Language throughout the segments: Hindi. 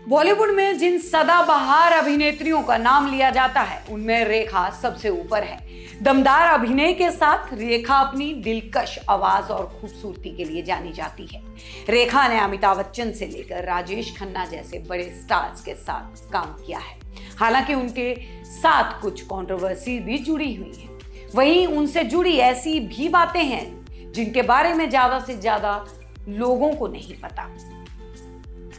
बॉलीवुड में जिन सदाबहार अभिनेत्रियों का नाम लिया जाता है उनमें रेखा सबसे ऊपर है। दमदार अभिनय के साथ रेखा अपनी दिलकश आवाज और खूबसूरती के लिए जानी जाती है। रेखा ने अमिताभ बच्चन से लेकर राजेश खन्ना जैसे बड़े स्टार्स के साथ काम किया है। हालांकि उनके साथ कुछ कंट्रोवर्सी भी जुड़ी हुई है। वहीं उनसे जुड़ी ऐसी भी बातें हैं जिनके बारे में ज्यादा से ज्यादा लोगों को नहीं पता।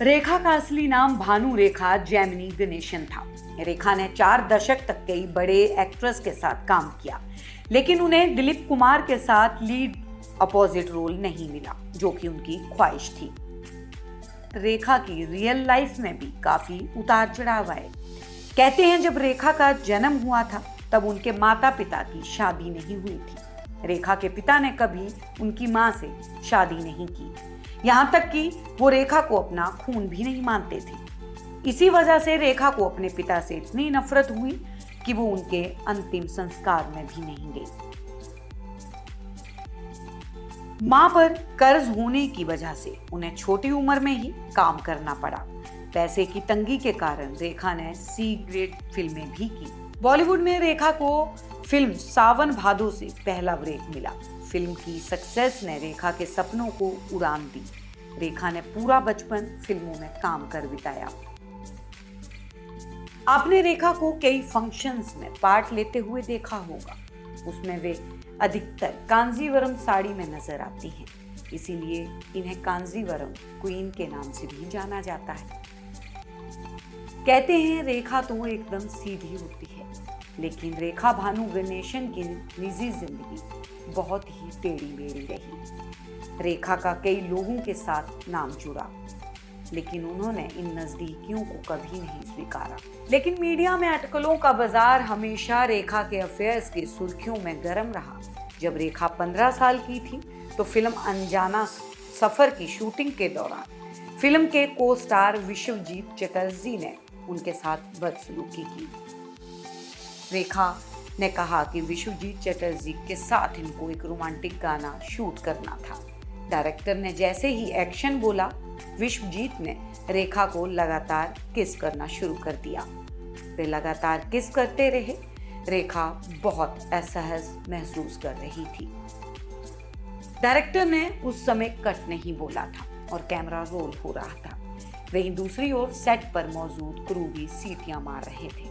रेखा का असली नाम भानु रेखा जैमिनी गणेशन था। रेखा ने 4 दशक तक कई बड़े एक्ट्रेस के साथ काम किया, लेकिन उन्हें दिलीप कुमार के साथ लीड अपोजिट रोल नहीं मिला, जो कि उनकी ख्वाहिश थी। रेखा की रियल लाइफ में भी काफी उतार चढ़ाव आए। कहते हैं जब रेखा का जन्म हुआ था तब उनके माता पिता की शादी नहीं हुई थी। रेखा के पिता ने कभी उनकी मां से शादी नहीं की, यहां तक कि वो रेखा को अपना खून भी नहीं मानते थे। इसी वजह से रेखा को अपने पिता से इतनी नफरत हुई कि वो उनके अंतिम संस्कार में भी नहीं गई। मां पर कर्ज होने की वजह से उन्हें छोटी उम्र में ही काम करना पड़ा। पैसे की तंगी के कारण रेखा ने सी ग्रेड फिल्में भी की। बॉलीवुड में रेखा को फिल्म सावन भादो से पहला ब्रेक मिला। फिल्म की सक्सेस ने रेखा के सपनों को उड़ान दी। रेखा ने पूरा बचपन फिल्मों में काम कर बिताया। आपने रेखा को कई फंक्शंस में पार्ट लेते हुए देखा होगा। उसमें वे अधिकतर कांजीवरम साड़ी में नजर आती हैं, इसीलिए इन्हें कांजीवरम क्वीन के नाम से भी जाना जाता है। कहते हैं रेखा तो एकदम सीधी होती है, लेकिन रेखा भानु गणेशन की निजी जिंदगी बहुत ही टेढ़ी मेढ़ी रही। रेखा का कई लोगों के साथ नाम जुड़ा, लेकिन उन्होंने इन नजदीकियों को कभी नहीं स्वीकारा। लेकिन मीडिया में अटकलों का बाजार हमेशा रेखा के अफेयर्स की सुर्खियों में गर्म रहा। जब रेखा 15 साल की थी तो फिल्म अनजाना सफर की शूटिंग के दौरान फिल्म के को स्टार विश्वजीत चटर्जी ने उनके साथ बदसलूकी की। रेखा ने कहा कि विश्वजीत चटर्जी के साथ इनको एक रोमांटिक गाना शूट करना था। डायरेक्टर ने जैसे ही एक्शन बोला, विश्वजीत ने रेखा को लगातार किस करना शुरू कर दिया। वे लगातार किस करते रहे। रेखा बहुत असहज महसूस कर रही थी। डायरेक्टर ने उस समय कट नहीं बोला था और कैमरा रोल हो रहा था। वहीं दूसरी ओर सेट पर मौजूद क्रू भी सीटियां मार रहे थे।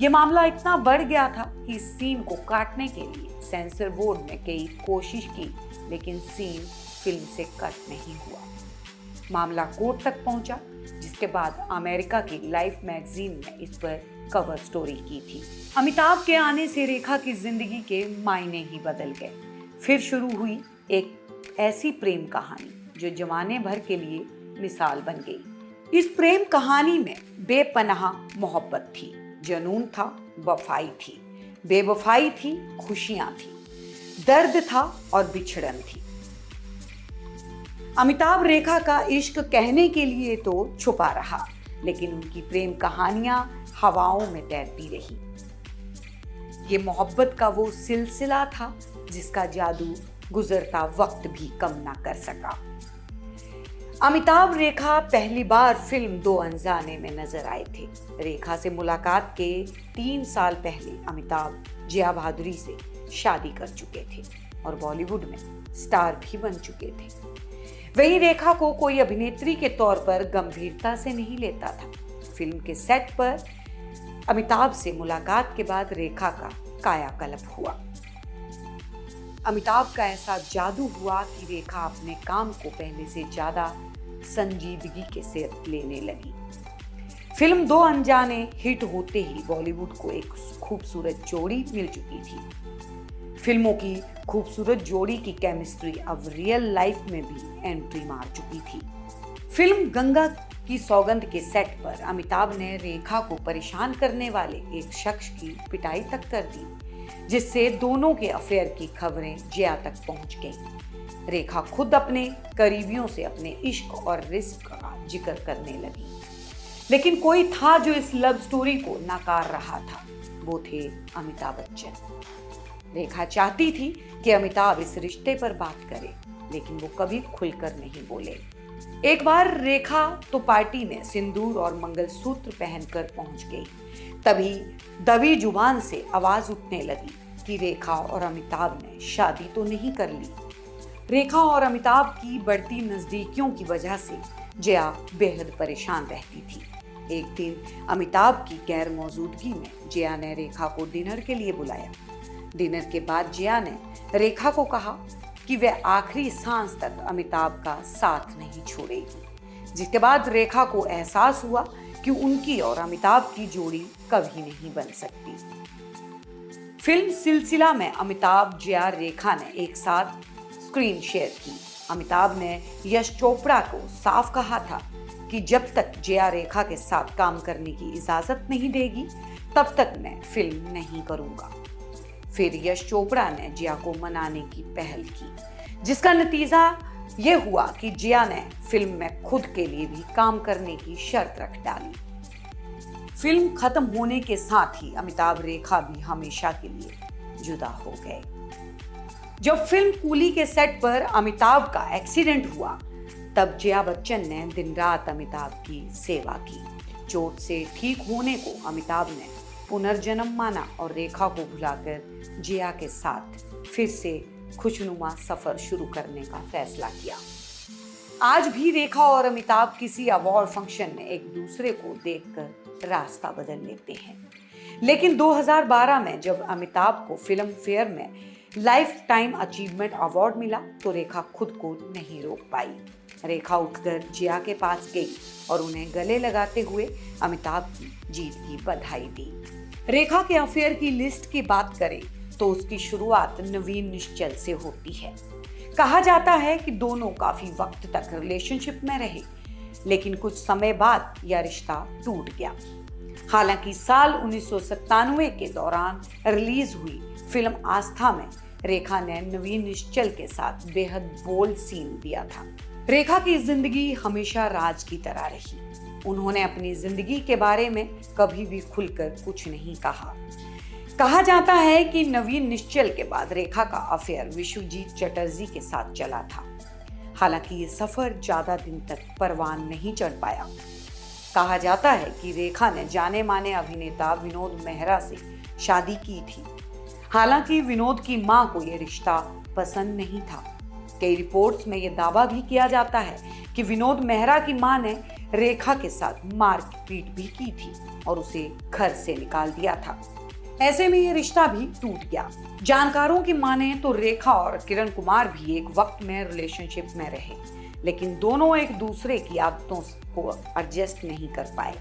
ये मामला इतना बढ़ गया था कि इस सीन को काटने के लिए सेंसर बोर्ड ने कई कोशिश की, लेकिन सीन फिल्म से कट नहीं हुआ। मामला कोर्ट तक पहुंचा, जिसके बाद अमेरिका की लाइफ मैगजीन ने इस पर कवर स्टोरी की थी। अमिताभ के आने से रेखा की जिंदगी के मायने ही बदल गए। फिर शुरू हुई एक ऐसी प्रेम कहानी जो जमाने भर के लिए मिसाल बन गई। इस प्रेम कहानी में बेपनाह मोहब्बत थी, जुनून था, वफाई थी, बेवफाई थी, खुशियां थी, दर्द था और बिछड़न थी। अमिताभ रेखा का इश्क कहने के लिए तो छुपा रहा, लेकिन उनकी प्रेम कहानियां हवाओं में तैरती रही। ये मोहब्बत का वो सिलसिला था जिसका जादू गुजरता वक्त भी कम ना कर सका। अमिताभ रेखा पहली बार फिल्म दो अनजाने में नजर आए थे। रेखा से मुलाकात के 3 साल पहले अमिताभ जया भादुरी से शादी कर चुके थे और बॉलीवुड में स्टार भी बन चुके थे। वहीं रेखा को कोई अभिनेत्री के तौर पर गंभीरता से नहीं लेता था। फिल्म के सेट पर अमिताभ से मुलाकात के बाद रेखा का कायाकल्प हुआ। अमिताभ का ऐसा जादू हुआ कि रेखा अपने काम को पहले से ज्यादा संजीदगी के साथ लेने लगी। फिल्म दो अनजाने हिट होते ही बॉलीवुड को एक खूबसूरत जोड़ी मिल चुकी थी। फिल्मों की खूबसूरत जोड़ी की केमिस्ट्री अब रियल लाइफ में भी एंट्री मार चुकी थी। फिल्म गंगा की सौगंध के सेट पर अमिताभ ने रेखा को परेशान करने वाले एक शख्स की पिटाई तक कर दी, जिससे दोनों के अफेयर की खबरें जया तक पहुंच गईं। रेखा खुद अपने करीबियों से अपने इश्क और रिस्क का जिक्र करने लगी, लेकिन कोई था जो इस लव स्टोरी को नकार रहा था। वो थे अमिताभ बच्चन। रेखा चाहती थी कि अमिताभ इस रिश्ते पर बात करे, लेकिन वो कभी खुलकर नहीं बोले। एक बार रेखा तो पार्टी में सिंदूर और मंगलसूत्र पहनकर पहुंच गई। तभी दबी जुबान से आवाज उठने लगी कि रेखा और अमिताभ ने शादी तो नहीं कर ली। रेखा और अमिताभ की बढ़ती नजदीकियों की वजह से जया बेहद परेशान रहती थी। एक दिन अमिताभ की गैर मौजूदगी में जया ने रेखा को डिनर के लिए बुलाया। डिनर के बाद जया ने रेखा को कहा कि वह आखिरी सांस तक अमिताभ का साथ नहीं छोड़ेगी, जिसके बाद रेखा को एहसास हुआ कि उनकी और अमिताभ की जोड़ी कभी नहीं बन सकती। फिल्म सिलसिला में अमिताभ, जया, रेखा ने एक साथ स्क्रीन शेयर की। अमिताभ ने यश चोपड़ा को साफ कहा था कि जब तक जया रेखा के साथ काम करने की इजाजत नहीं देगी तब तक मैं फिल्म नहीं करूंगा। फिर यश चोपड़ा ने जया को मनाने की पहल की, जिसका नतीजा ये हुआ कि जया ने फिल्म में खुद के लिए भी काम करने की शर्त रख डाली। फिल्म खत्म होने के साथ ही अमिताभ रेखा भी हमेशा के लिए जुदा हो गए। जब फिल्म कूली के सेट पर अमिताभ का एक्सीडेंट हुआ तब जया बच्चन ने दिन रात अमिताभ की सेवा की। चोट से ठीक होने को अमिताभ ने पुनर्जन्म माना और रेखा को भुलाकर जया के साथ फिर से खुशनुमा सफर शुरू करने का फैसला किया। आज भी रेखा और अमिताभ किसी अवार्ड फंक्शन में एक दूसरे को देखकर रास्ता बदल लेते हैं। लेकिन 2012 में जब अमिताभ को फिल्म फेयर में लाइफ टाइम अचीवमेंट अवार्ड मिला तो रेखा खुद को नहीं रोक पाई। रेखा उठकर जया के पास गई और उन्हें गले लगाते हुए अमिताभ की जीत की बधाई दी। रेखा के अफेयर की लिस्ट की बात करें तो उसकी शुरुआत नवीन निश्चल से होती है। कहा जाता है कि दोनों काफी वक्त तक रिलेशनशिप में रहे, लेकिन कुछ समय बाद यह रिश्ता टूट गया। हालांकि साल 1997 के दौरान रिलीज हुई फिल्म आस्था में रेखा ने नवीन निश्चल के साथ बेहद बोल्ड सीन दिया था। रेखा की जिंदगी हमेशा राज की तरह रही। उन्होंने अपनी जिंदगी के बारे में कभी भी खुलकर कुछ नहीं कहा। कहा जाता है कि नवीन निश्चल के बाद रेखा का अफेयर विश्वजीत चटर्जी के साथ चला था। हालांकि ये सफर ज्यादा दिन तक परवान नहीं चढ़ पाया। कहा जाता है कि रेखा ने जाने माने अभिनेता विनोद मेहरा से शादी की थी। हालांकि विनोद की मां को यह रिश्ता पसंद नहीं था। कई रिपोर्ट्स में यह दावा भी किया जाता है कि विनोद मेहरा की मां ने रेखा के साथ मारपीट भी की थी और उसे घर से निकाल दिया था। ऐसे में ये रिश्ता भी टूट गया। जानकारों की माने तो रेखा और किरण कुमार भी एक वक्त में रिलेशनशिप में रहे, लेकिन दोनों एक दूसरे की आदतों को एडजस्ट नहीं कर पाए,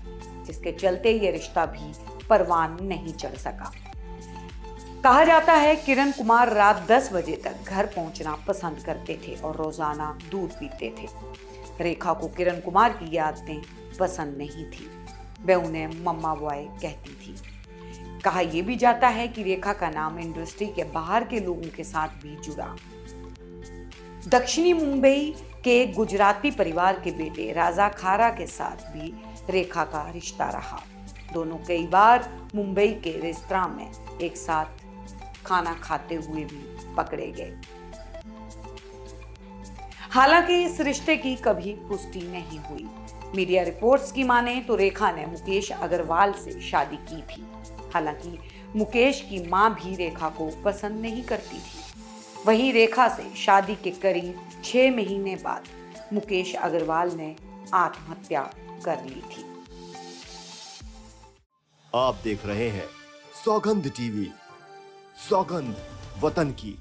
जिसके चलते ये रिश्ता भी परवान नहीं चढ़ सका। कहा जाता है किरण कुमार रात 10 बजे तक घर पहुंचना पसंद करते थे और रोजाना दूध पीते थे। रेखा को किरण कुमार की ये आदतें पसंद नहीं थी। वह उन्हें मम्मा बॉय कहती थी। कहा यह भी जाता है कि रेखा का नाम इंडस्ट्री के बाहर के लोगों के साथ भी जुड़ा। दक्षिणी मुंबई के गुजराती परिवार के बेटे राजा खारा के साथ भी रेखा का रिश्ता रहा। दोनों कई बार मुंबई के रेस्तरां में एक साथ खाना खाते हुए भी पकड़े गए। हालांकि इस रिश्ते की कभी पुष्टि नहीं हुई। मीडिया रिपोर्ट्स की माने तो रेखा ने मुकेश अग्रवाल से शादी की थी। हालांकि मुकेश की मां भी रेखा को पसंद नहीं करती थी। वहीं रेखा से शादी के करीब 6 महीने बाद मुकेश अग्रवाल ने आत्महत्या कर ली थी। आप देख रहे हैं सौगंध टीवी, सौगंध वतन की।